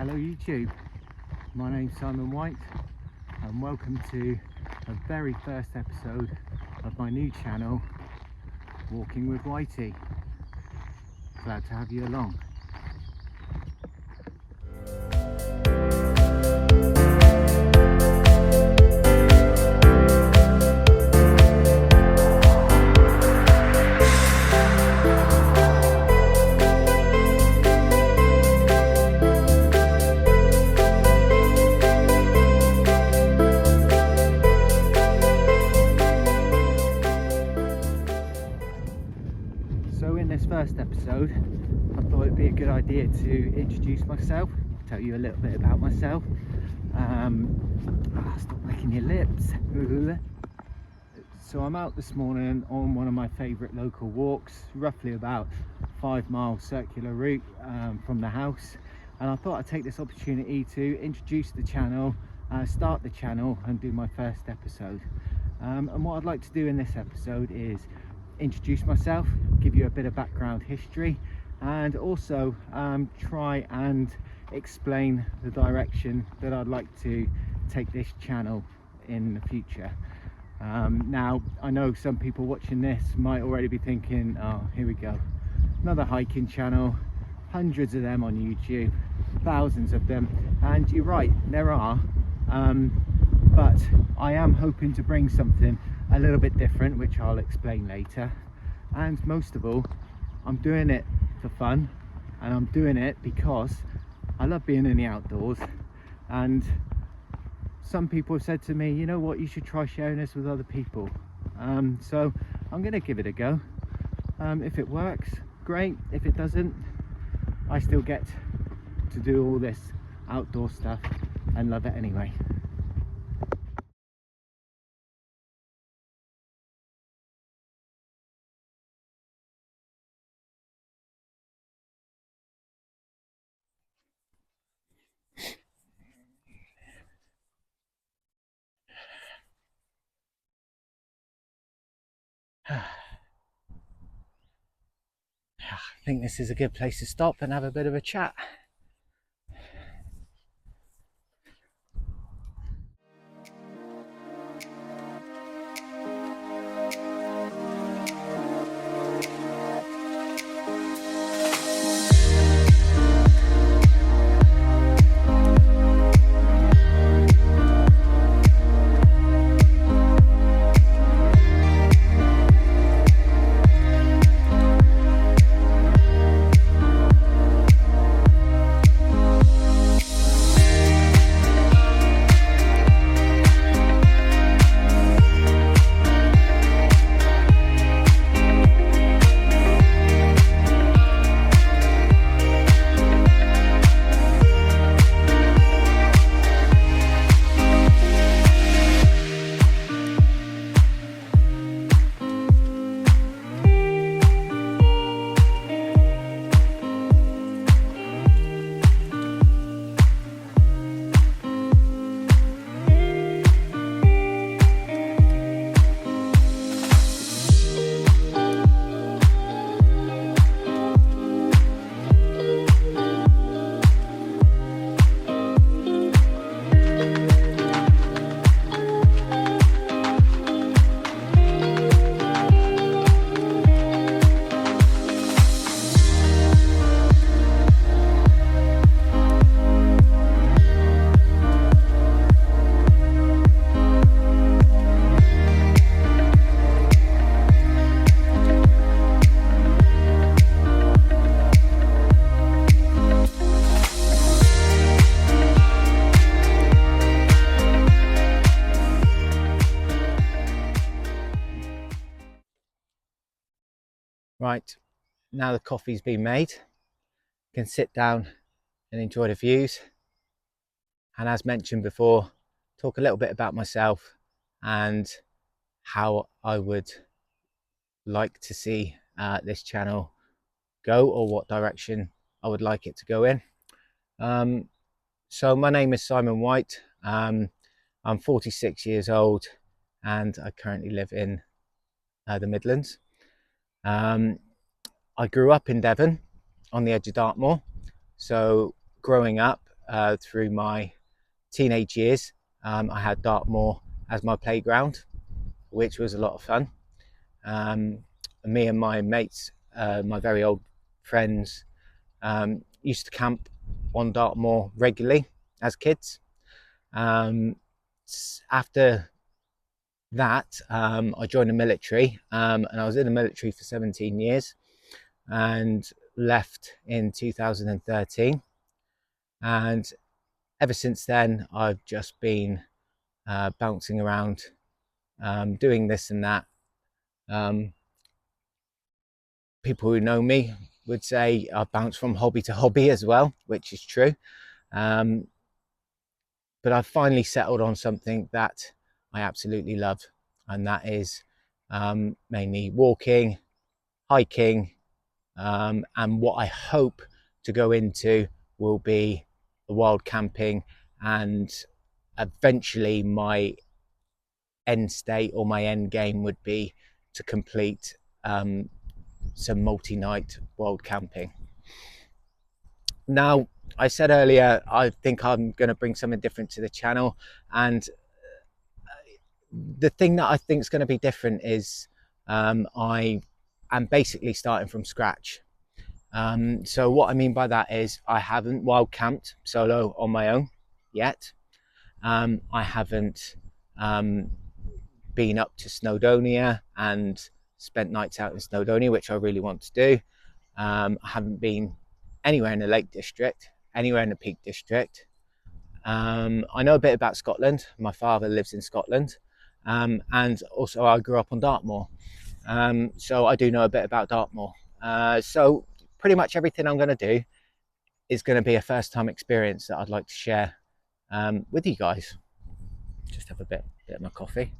Hello YouTube, my name's Simon White and welcome to the very first episode of my new channel, Walking with Whitey. Glad to have you along. So in this first episode, I thought it'd be a good idea to introduce myself, tell you a little bit about myself. Stop licking your lips. So I'm out this morning on one of my favourite local walks, roughly about 5-mile circular route from the house, and I thought I'd take this opportunity to introduce the channel, start the channel and do my first episode. And what I'd like to do in this episode is introduce myself, give you a bit of background history, and also try and explain the direction that I'd like to take this channel in the future. Now I know some people watching this might already be thinking, oh, here we go, another hiking channel, hundreds of them on YouTube, thousands of them. And you're right, there are, but I am hoping to bring something a little bit different, which I'll explain later. And most of all, I'm doing it for fun, and I'm doing it because I love being in the outdoors. And some people have said to me, you know what, you should try sharing this with other people. So I'm going to give it a go. If it works, great. If it doesn't, I still get to do all this outdoor stuff and love it anyway. I think this is a good place to stop and have a bit of a chat. Right, now the coffee's been made, can sit down and enjoy the views, and as mentioned before, talk a little bit about myself and how I would like to see this channel go, or what direction I would like it to go in. So my name is Simon White. I'm 46 years old and I currently live in the Midlands. I grew up in Devon on the edge of Dartmoor. So growing up, through my teenage years. I had Dartmoor as my playground, which was a lot of fun. Me and my mates, my very old friends, used to camp on Dartmoor regularly as kids. After that, I joined the military, and I was in the military for 17 years and left in 2013. And ever since then, I've just been bouncing around, doing this and that. People who know me would say I bounce from hobby to hobby as well, which is true. But I've finally settled on something that I absolutely love, and that is mainly walking, hiking, and what I hope to go into will be the wild camping, and eventually my end state or my end game would be to complete some multi-night wild camping. Now, I said earlier, I think I'm going to bring something different to the channel, and the thing that I think is going to be different is I am basically starting from scratch. So what I mean by that is I haven't wild camped solo on my own yet. I haven't been up to Snowdonia and spent nights out in Snowdonia, which I really want to do. I haven't been anywhere in the Lake District, anywhere in the Peak District. I know a bit about Scotland. My father lives in Scotland, and also I grew up on Dartmoor. So I do know a bit about Dartmoor. So pretty much everything I'm going to do is going to be a first time experience that I'd like to share with you guys. Just have a bit of my coffee.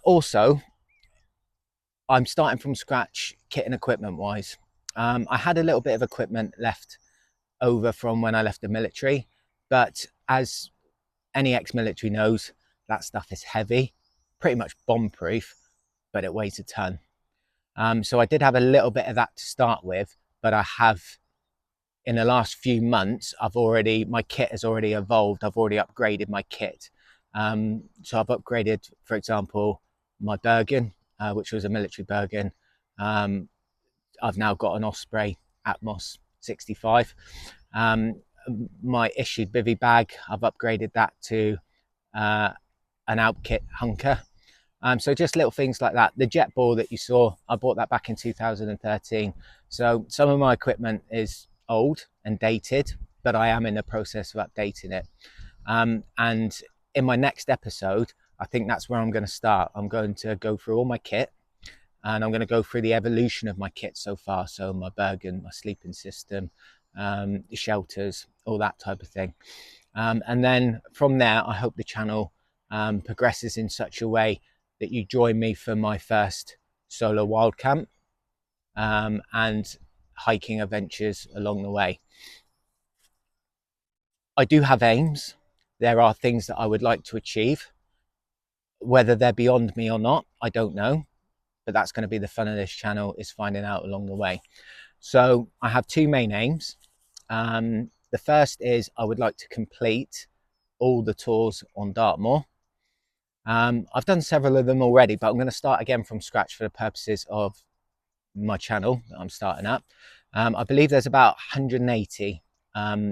Also, I'm starting from scratch kit and equipment wise. I had a little bit of equipment left over from when I left the military, but as any ex-military knows, that stuff is heavy, pretty much bomb proof, but it weighs a ton. So I did have a little bit of that to start with, but I have, in the last few months, my kit has already evolved. I've already upgraded my kit. So I've upgraded, for example, my Bergen, which was a military Bergen. I've now got an Osprey Atmos 65. My issued bivy bag, I've upgraded that to an Alpkit Hunker. So just little things like that. The jet ball that you saw, I bought that back in 2013. So some of my equipment is old and dated, but I am in the process of updating it. And in my next episode, I think that's where I'm going to start. I'm going to go through all my kit, and I'm going to go through the evolution of my kit so far. So my Bergen, my sleeping system, the shelters, all that type of thing. And then from there, I hope the channel progresses in such a way that you join me for my first solo wild camp and hiking adventures along the way. I do have aims. There are things that I would like to achieve. Whether they're beyond me or not, I don't know. But that's going to be the fun of this channel, is finding out along the way. So I have two main aims. The first is I would like to complete all the tours on Dartmoor. I've done several of them already, but I'm going to start again from scratch for the purposes of my channel that I'm starting up. I believe there's about 180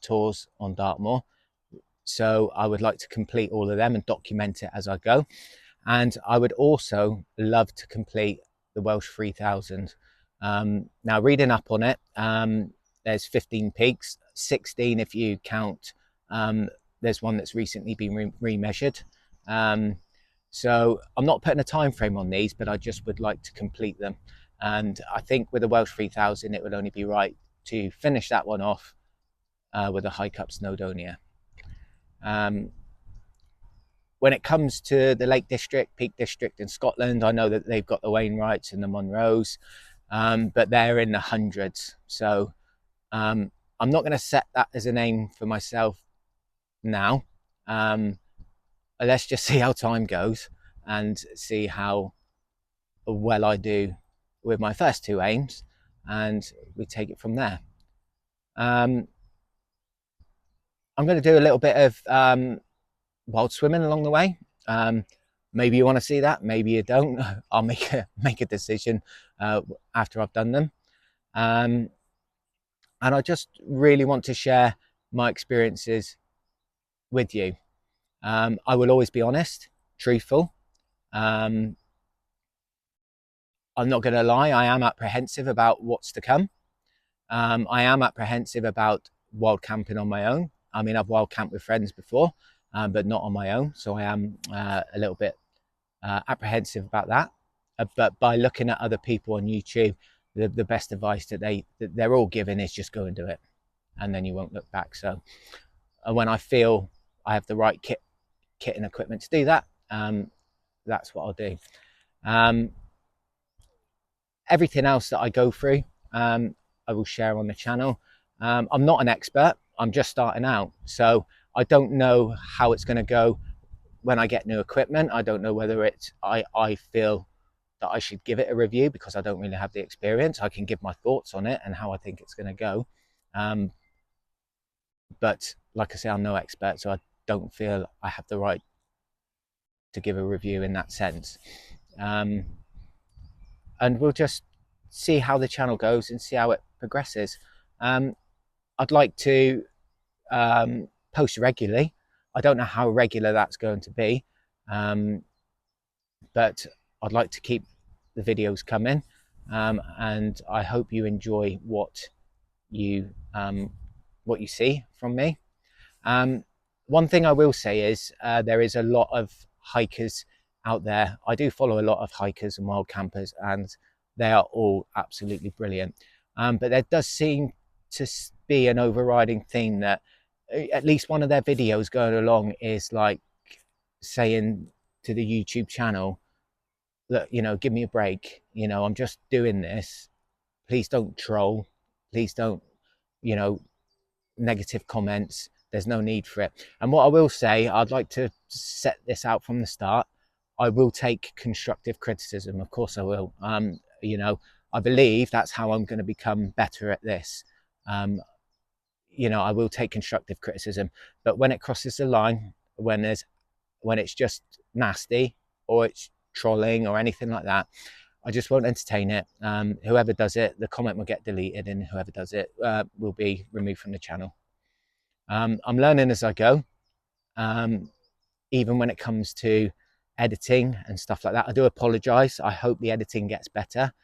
tours on Dartmoor. So I would like to complete all of them and document it as I go. And I would also love to complete the Welsh 3000. Now, reading up on it, there's 15 peaks, 16 if you count. There's one that's recently been remeasured. So I'm not putting a time frame on these, but I just would like to complete them. And I think with the Welsh 3000, it would only be right to finish that one off with a hike up Snowdonia. When it comes to the Lake District, Peak District in Scotland, I know that they've got the Wainwrights and the Munros, but they're in the hundreds. So I'm not going to set that as an aim for myself now. Let's just see how time goes and see how well I do with my first two aims, and we take it from there. I'm going to do a little bit of wild swimming along the way. Maybe you want to see that, maybe you don't. I'll make a decision after I've done them. And I just really want to share my experiences with you. I will always be honest, truthful. I'm not going to lie, I am apprehensive about what's to come. I am apprehensive about wild camping on my own. I mean, I've wild camped with friends before, but not on my own. So I am a little bit apprehensive about that. But by looking at other people on YouTube, the best advice that they're all giving is just go and do it, and then you won't look back. So when I feel I have the right kit and equipment to do that, that's what I'll do. Everything else that I go through, I will share on the channel. I'm not an expert, I'm just starting out, so I don't know how it's going to go when I get new equipment. I don't know whether it's I feel that I should give it a review because I don't really have the experience. I can give my thoughts on it and how I think it's going to go, but like I say, I'm no expert, so I don't feel I have the right to give a review in that sense. And we'll just see how the channel goes and see how it progresses. I'd like to post regularly. I don't know how regular that's going to be, but I'd like to keep the videos coming, and I hope you enjoy what you see from me. One thing I will say is there is a lot of hikers out there. I do follow a lot of hikers and wild campers, and they are all absolutely brilliant. But there does seem to be an overriding theme that at least one of their videos going along is like saying to the YouTube channel that, you know, give me a break, you know, I'm just doing this, please don't troll, please don't, you know, negative comments, there's no need for it. And what I will say, I'd like to set this out from the start, I will take constructive criticism, of course I will. You know, I believe that's how I'm going to become better at this. You know, I will take constructive criticism, but when it crosses the line, when it's just nasty or it's trolling or anything like that, I just won't entertain it. Whoever does it, the comment will get deleted, and whoever does it will be removed from the channel. I'm learning as I go, even when it comes to editing and stuff like that. I do apologize. I hope the editing gets better.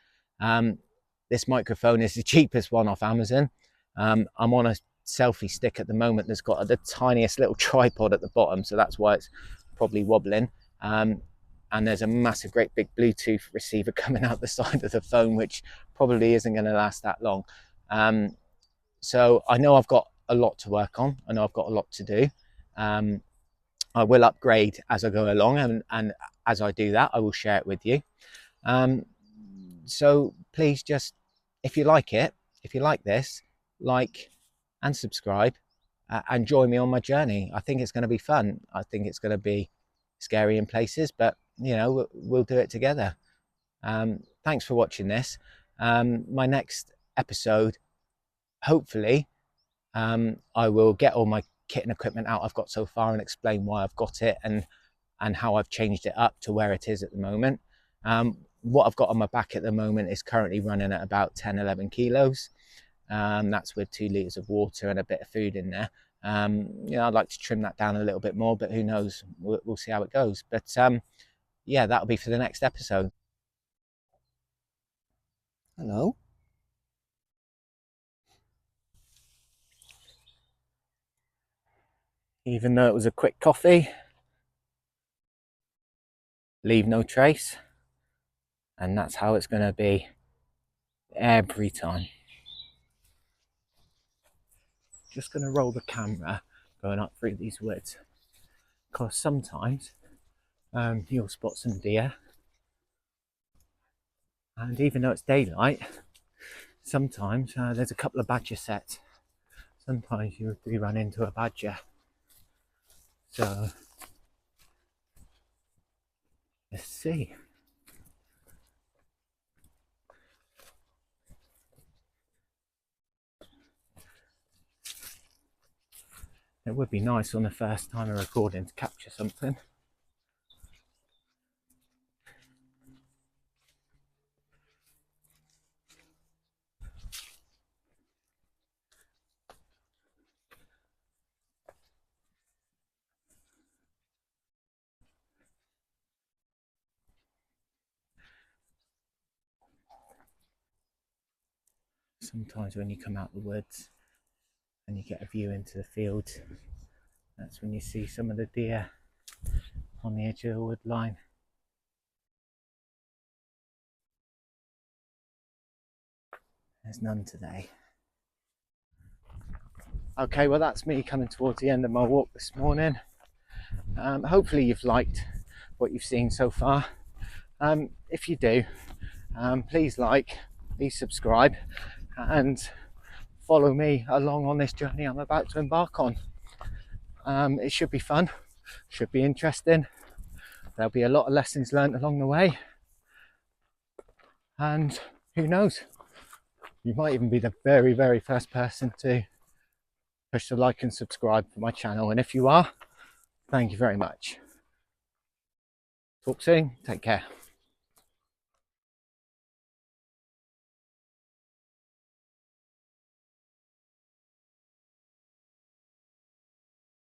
This microphone is the cheapest one off Amazon. I'm on a selfie stick at the moment that's got the tiniest little tripod at the bottom, so that's why it's probably wobbling. And there's a massive, great big Bluetooth receiver coming out the side of the phone, which probably isn't going to last that long. So I know I've got a lot to work on. I know I've got a lot to do. I will upgrade as I go along, and as I do that, I will share it with you. So please just, if you like it, if you like this, like and subscribe, and join me on my journey. I think it's going to be fun. I think it's going to be scary in places, but you know, we'll do it together. Thanks for watching this. My next episode, hopefully, I will get all my kit and equipment out I've got so far and explain why I've got it and how I've changed it up to where it is at the moment. What I've got on my back at the moment is currently running at about 10-11 kilos. That's with 2 litres of water and a bit of food in there. You know, I'd like to trim that down a little bit more, but who knows, we'll see how it goes. But yeah, that'll be for the next episode. Hello. Even though it was a quick coffee, leave no trace, and that's how it's going to be every time. Just going to roll the camera going up through these woods, because sometimes you'll spot some deer, and even though it's daylight, sometimes there's a couple of badger sets. Sometimes you do run into a badger. So let's see. It would be nice on the first time of recording to capture something. Sometimes when you come out the woods and you get a view into the fields, that's when you see some of the deer on the edge of the wood line. There's none today. Okay, well that's me coming towards the end of my walk this morning. Hopefully you've liked what you've seen so far. If you do, please like, please subscribe, and follow me along on this journey I'm about to embark on. It should be fun, should be interesting. There'll be a lot of lessons learned along the way, and who knows, you might even be the very, very first person to push the like and subscribe for my channel. And if you are, thank you very much. Talk soon, take care.